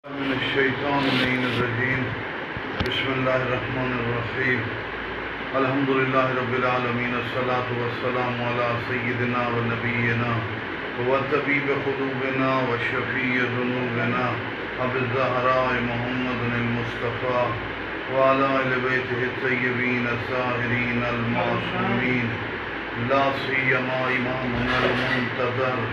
من الشیطان الرجیم بسم اللہ الرحمن الرحیم الحمد للہ رب العالمین الصلاة والسلام علی سیدنا و نبینا و طبیب قلوبنا و شفیع ذنوبنا ابی الزہراء محمد المصطفیٰ وعلی اہل بیتہ الطیبین الطاہرین المعصومین لا سیما امامنا المنتظر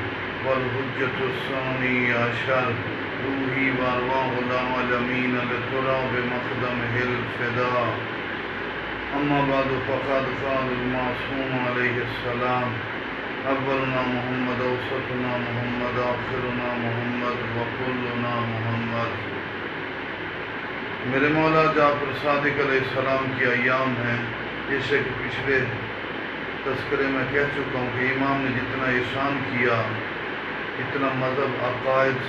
والحجة الثانی عشر روحی وارواح العالمین لتراب مقدمہ الفدا اما بعد فقد قال المعصوم علیہ السلام اولنا محمد اوسطنا محمد آخرنا محمد وکلنا محمد۔ میرے مولا جعفر صادق علیہ السلام کی ایام ہیں، جیسے کہ پچھلے تذکرے میں کہہ چکا ہوں کہ امام نے جتنا احسان کیا، اتنا مذہب، عقائد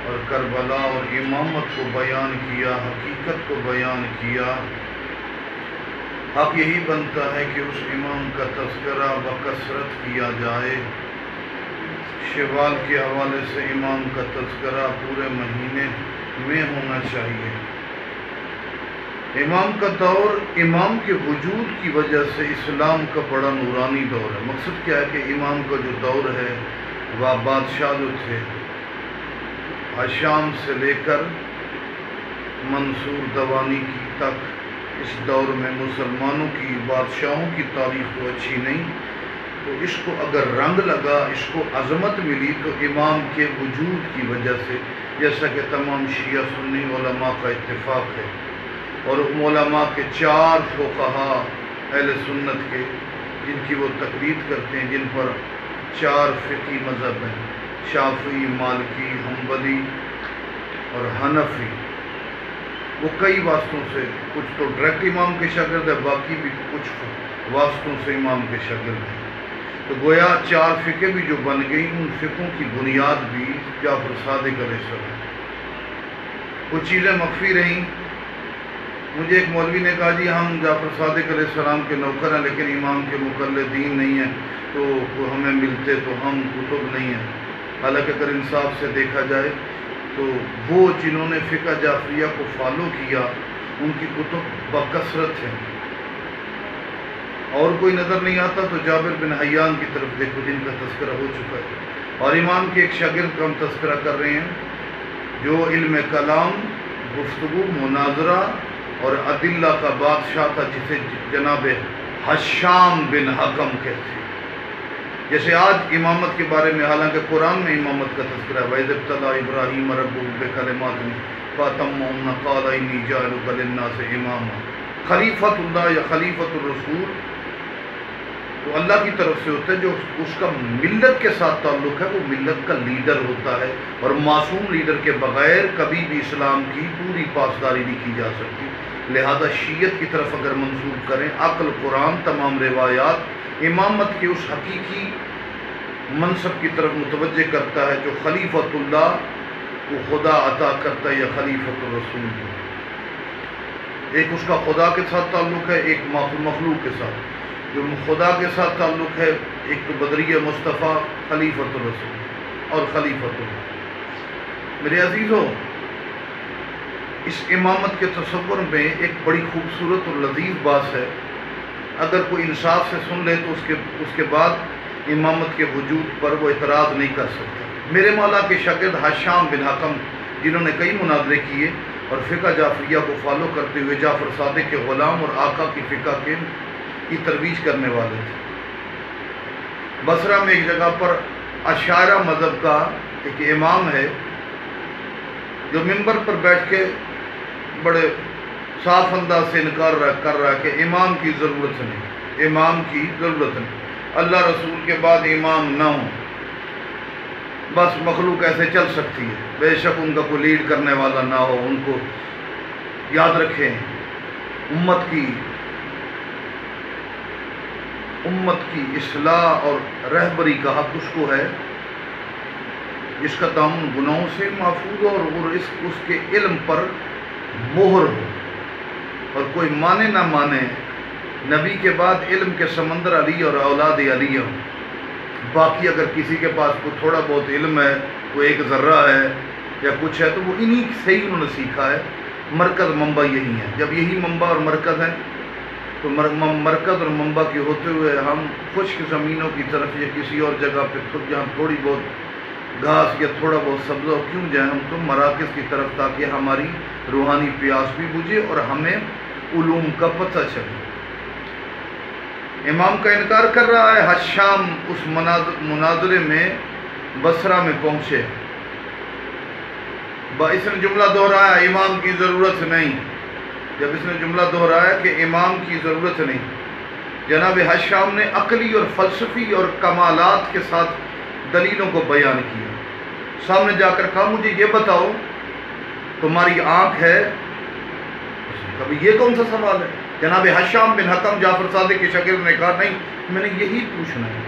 اور کربلا اور امامت کو بیان کیا، حقیقت کو بیان کیا۔ اب یہی بنتا ہے کہ اس امام کا تذکرہ بکثرت کیا جائے۔ شوال کے حوالے سے امام کا تذکرہ پورے مہینے میں ہونا چاہیے۔ امام کا دور امام کے وجود کی وجہ سے اسلام کا بڑا نورانی دور ہے۔ مقصد کیا ہے کہ امام کا جو دور ہے وہ بادشاہ جو تھے، حشام سے لے کر منصور دوانی کی تک، اس دور میں مسلمانوں کی بادشاہوں کی تاریخ تو اچھی نہیں، تو اس کو اگر رنگ لگا، اس کو عظمت ملی تو امام کے وجود کی وجہ سے، جیسا کہ تمام شیعہ سنی علماء کا اتفاق ہے، اور علماء کے 4 فقہا اہل سنت کے جن کی وہ تقلید کرتے ہیں، جن پر 4 فقہی مذہب ہیں، شافعی، مالکی، حنبلی اور حنفی، وہ کئی واسطوں سے، کچھ تو ڈائریکٹ امام کے شاگرد ہیں، باقی بھی کچھ واسطوں سے امام کے شاگرد ہیں۔ تو گویا 4 فقہ بھی جو بن گئی، ان فقہوں کی بنیاد بھی جعفر صادق علیہ السلام۔ کچھ چیزیں مخفی رہیں۔ مجھے ایک مولوی نے کہا جی ہم جعفر صادق علیہ السلام کے نوکر ہیں لیکن امام کے مقلدین نہیں ہیں، تو ہمیں ملتے تو ہم کتب نہیں ہیں۔ حالانکہ اگر انصاف سے دیکھا جائے تو وہ جنہوں نے فقہ جعفریہ کو فالو کیا، ان کی کتب بکثرت ہیں، اور کوئی نظر نہیں آتا تو جابر بن حیان کی طرف دیکھو جن کا تذکرہ ہو چکا ہے۔ اور امام کے ایک شاگرد کا ہم تذکرہ کر رہے ہیں جو علم کلام، گفتگو، مناظرہ اور ادلہ کا بادشاہ تھا، جسے جناب حشام بن حکم کہتے ہیں۔ جیسے آج امامت کے بارے میں، حالانکہ قرآن میں امامت کا تذکرہ ہے، وَإِذِ ابْتَلَىٰ إِبْرَاهِيمَ رَبُّهُ بِكَلِمَاتٍ فَأَتَمَّهُنَّ قَالَ إِنِّي جَاعِلُكَ لِلنَّاسِ إِمَامًا۔ خلیفۃ اللہ یا خلیفۃ الرسول تو اللہ کی طرف سے ہوتا ہے، جو اس کا ملت کے ساتھ تعلق ہے، وہ ملت کا لیڈر ہوتا ہے، اور معصوم لیڈر کے بغیر کبھی بھی اسلام کی پوری پاسداری نہیں کی جا سکتی۔ لہذا شیعت کی طرف اگر منسوب کریں، عقل، قرآن، تمام روایات امامت کے اس حقیقی منصب کی طرف متوجہ کرتا ہے جو خلیفۃ اللہ کو خدا عطا کرتا ہے، یا خلیفۃ الرسول۔ ایک اس کا خدا کے ساتھ تعلق ہے، ایک مخلوق کے ساتھ۔ جو خدا کے ساتھ تعلق ہے، ایک تو بدریہ مصطفیٰ، خلیفۃ الرسول اور خلیفۃ اللہ۔ میرے عزیزوں، اس امامت کے تصور میں ایک بڑی خوبصورت اور لذیذ بات ہے، اگر کوئی انصاف سے سن لے تو اس کے بعد امامت کے وجود پر وہ اعتراض نہیں کر سکتا۔ میرے مولا کے شاگرد حشام بن حکم، جنہوں نے کئی مناظرے کیے اور فقہ جعفریہ کو فالو کرتے ہوئے جعفر صادق کے غلام اور آقا کی فقہ کی ترویج کرنے والے تھے۔ بصرہ میں ایک جگہ پر اشاعرہ مذہب کا ایک امام ہے جو منبر پر بیٹھ کے بڑے صاف انداز سے انکار کر رہا ہے کہ امام کی ضرورت نہیں، امام کی ضرورت نہیں، اللہ رسول کے بعد امام نہ ہو، بس مخلوق ایسے چل سکتی ہے، بے شک ان کا کوئی لیڈ کرنے والا نہ ہو۔ ان کو یاد رکھیں، امت کی اصلاح اور رہبری کا حق اس کو ہے جس کا دامن گناہوں سے محفوظ ہو اور اس کے علم پر مہر ہو، اور کوئی مانے نہ مانے، نبی کے بعد علم کے سمندر علی اور اولاد علی ہوں۔ باقی اگر کسی کے پاس کوئی تھوڑا بہت علم ہے، کوئی 1 ذرہ ہے، یا کچھ ہے تو وہ انہی سے ہی انہوں نے سیکھا ہے. مرکز منبع یہی ہے. جب یہی منبع اور مرکز ہے تو مرکز اور منبع کے ہوتے ہوئے ہم خشک زمینوں کی طرف یا کسی اور جگہ پہ خود جہاں تھوڑی بہت گھاس یا تھوڑا بہت سبزہ ہو کیوں جائیں ہم تو مراکز کی طرف, تاکہ ہماری روحانی پیاس بھی بجھے اور ہمیں علوم کا پتہ چلے. امام کا انکار کر رہا ہے. حشام اس مناظرے میں بصرہ میں پہنچے. اس نے جملہ دہرایا امام کی ضرورت نہیں. جب اس نے جملہ دہرایا کہ امام کی ضرورت نہیں, جناب حشام نے عقلی اور فلسفی اور کمالات کے ساتھ دلیلوں کو بیان کیا. سامنے جا کر کہا مجھے یہ بتاؤ تمہاری آنکھ ہے. کبھی یہ کون سا سوال ہے؟ جناب حشام بن حکم جعفر صادق کے شاگرد نے کہا نہیں میں نے یہی پوچھنا ہے.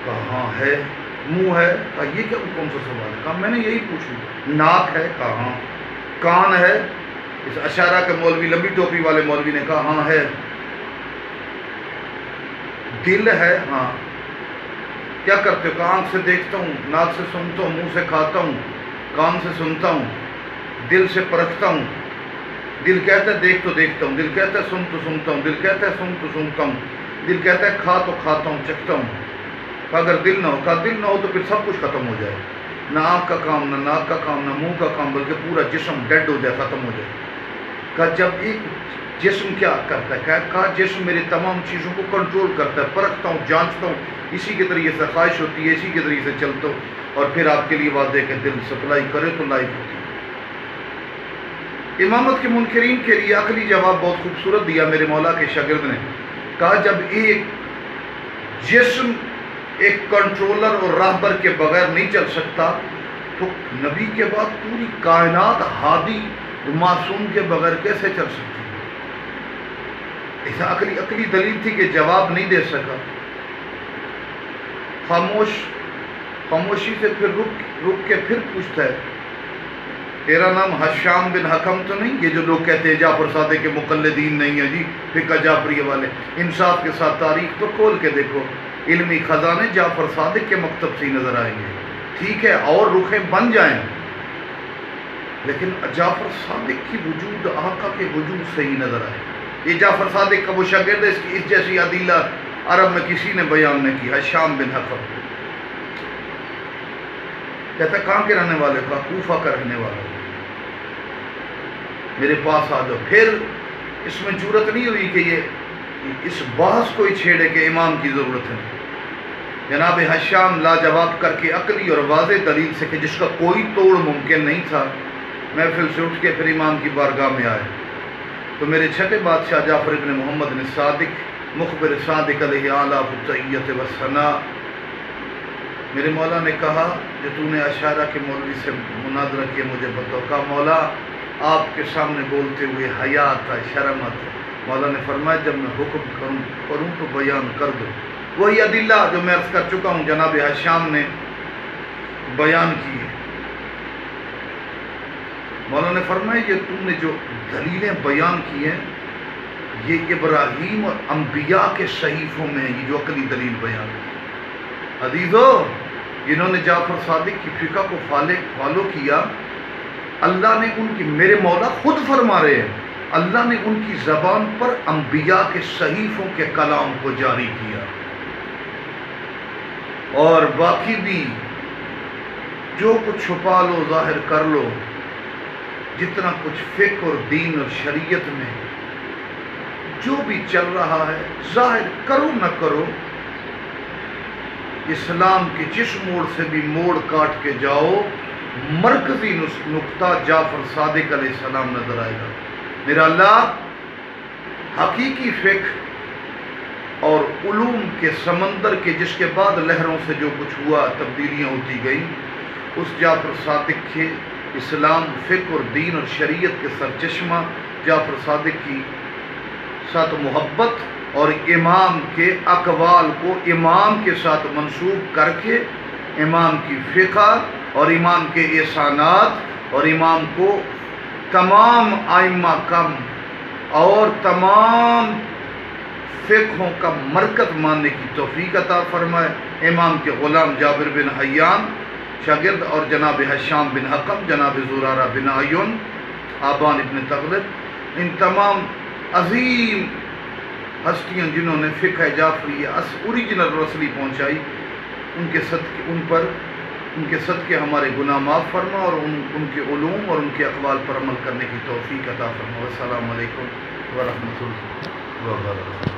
کہا ہاں ہے. منہ ہے؟ کہا یہ کیا کون سا سوال ہے؟ کہا میں نے یہی پوچھنا. ناک ہے؟ کہا ہاں. کان ہے؟ اس اشارہ کے مولوی, لمبی ٹوپی والے مولوی نے کہا ہاں ہے. دل ہے؟ ہاں. کیا کرتے ہو؟ کہا آنکھ سے دیکھتا ہوں, ناک سے سنتا ہوں, منہ سے کھاتا ہوں, کان سے سنتا ہوں, دل سے پرکھتا ہوں. دل کہتا ہے دیکھ تو دیکھتا ہوں, دل کہتا ہے سن تو سنتا ہوں, دل کہتا ہے سن تو سنتا ہوں, دل کہتا ہے کھا تو کھاتا ہوں, چکھتا ہوں. کہا اگر دل نہ ہو, کہا دل نہ ہو تو پھر سب کچھ ختم ہو جائے. نہ آنکھ کا کام, نہ ناک کا کام, نہ منہ کا کام, بلکہ پورا جسم ڈیڈ ہو جائے, ختم ہو جائے. کہا جب ایک جسم کیا کرتا ہے؟ کہا جسم میری تمام چیزوں کو کنٹرول کرتا ہے, پرکھتا ہوں, جانچتا ہوں, اسی کے ذریعے سے خواہش ہوتی ہے, اسی کے ذریعے سے چلتا ہوں, اور پھر آپ کے لیے وعدے کہ دل سپلائی کرے تو لائف ہوتی ہے. امامت کے منکرین کے لیے عقلی جواب بہت خوبصورت دیا میرے مولا کے شاگرد نے. کہا جب ایک جسم ایک کنٹرولر اور راہبر کے بغیر نہیں چل سکتا تو نبی کے بعد پوری کائنات ہادی معصوم کے بغیر کیسے چل سکتی؟ ایسا عقلی دلیل تھی کہ جواب نہیں دے سکا. خاموشی سے پھر رک کے پھر پوچھتا ہے تیرا نام حشام بن حکم تو نہیں؟ یہ جو لوگ کہتے ہیں جعفر صادق کے مقلدین نہیں ہیں جی, فقہ جعفریہ والے, انصاف کے ساتھ تاریخ تو کھول کے دیکھو, علمی خزانے جعفر صادق کے مکتب سے ہی نظر آئیں گے. ٹھیک ہے اور رخیں بن جائیں, لیکن جعفر صادق کی وجود آقا کے وجود سے ہی نظر آئے. یہ جعفر صادق کا وہ شاگرد ہے, اس جیسی عدیلہ عرب میں کسی نے بیان نہیں کی. حشام بن حکم کہتا ہے کہاں کے رہنے والے؟ کا کوفہ کا رہنے والا. میرے پاس آ جاؤ. پھر اس میں جرأت نہیں ہوئی کہ یہ اس بحث کو ہی چھیڑے کہ امام کی ضرورت ہے. جناب حشام لاجواب کر کے عقلی اور واضح دلیل سے کہ جس کا کوئی توڑ ممکن نہیں تھا محفل سے اٹھ کے پھر امام کی بارگاہ میں آئے. تو میرے چھٹے بادشاہ جعفر ابن محمد نے صادق مخبر صادق علیہ آلاف التحیت والثناء, میرے مولا نے کہا کہ تو نے اشارہ کے مولوی سے مناظرہ کیا, مجھے بتاؤ. کہا مولا آپ کے سامنے بولتے ہوئے حیا آتا ہے, شرم آتا ہے. مولا نے فرمایا جب میں حکم کروں تو بیان کر دو. وہی عدلہ جو میں عرض کر چکا ہوں جناب حشام نے بیان کی ہے. مولا نے فرمایا یہ تم نے جو دلیلیں بیان کی ہیں یہ ابراہیم اور انبیاء کے صحیفوں میں ہیں, یہ جو عقلی دلیل بیان کی. عزیزو, جنہوں نے جعفر صادق کی فقہ کو فالو کیا, اللہ نے ان کی, میرے مولا خود فرما رہے ہیں, اللہ نے ان کی زبان پر انبیاء کے صحیفوں کے کلام کو جاری کیا. اور باقی بھی جو کچھ چھپا لو ظاہر کر لو, جتنا کچھ فقہ اور دین اور شریعت میں جو بھی چل رہا ہے ظاہر کرو نہ کرو, اسلام کے جس موڑ سے بھی موڑ کاٹ کے جاؤ مرکزی نقطہ جعفر صادق علیہ السلام نظر آئے گا. میرا اللہ حقیقی فقہ اور علوم کے سمندر کے جس کے بعد لہروں سے جو کچھ ہوا تبدیلیاں ہوتی گئیں, اس جعفر صادق کے اسلام فقہ اور دین اور شریعت کے سرچشمہ جعفر صادق کی ساتھ محبت اور امام کے اقوال کو امام کے ساتھ منسوب کر کے امام کی فقہ اور امام کے احسانات اور امام کو تمام ائمہ کا اور تمام فقہوں کا مرکز ماننے کی توفیق عطا فرمائے. امام کے غلام جابر بن حیان شاگرد اور جناب حشام بن حکم، جناب زرارہ بن عیون، آبان ابن تغلب، ان تمام عظیم ہستیاں جنہوں نے فقہ جعفری اوریجنل روشنی پہنچائی، ان کے صدقے ہمارے گناہ معاف فرما اور ان کے علوم اور ان کے اقوال پر عمل کرنے کی توفیق عطا فرما۔ السلام علیکم ورحمۃ اللہ وبرکاتہ۔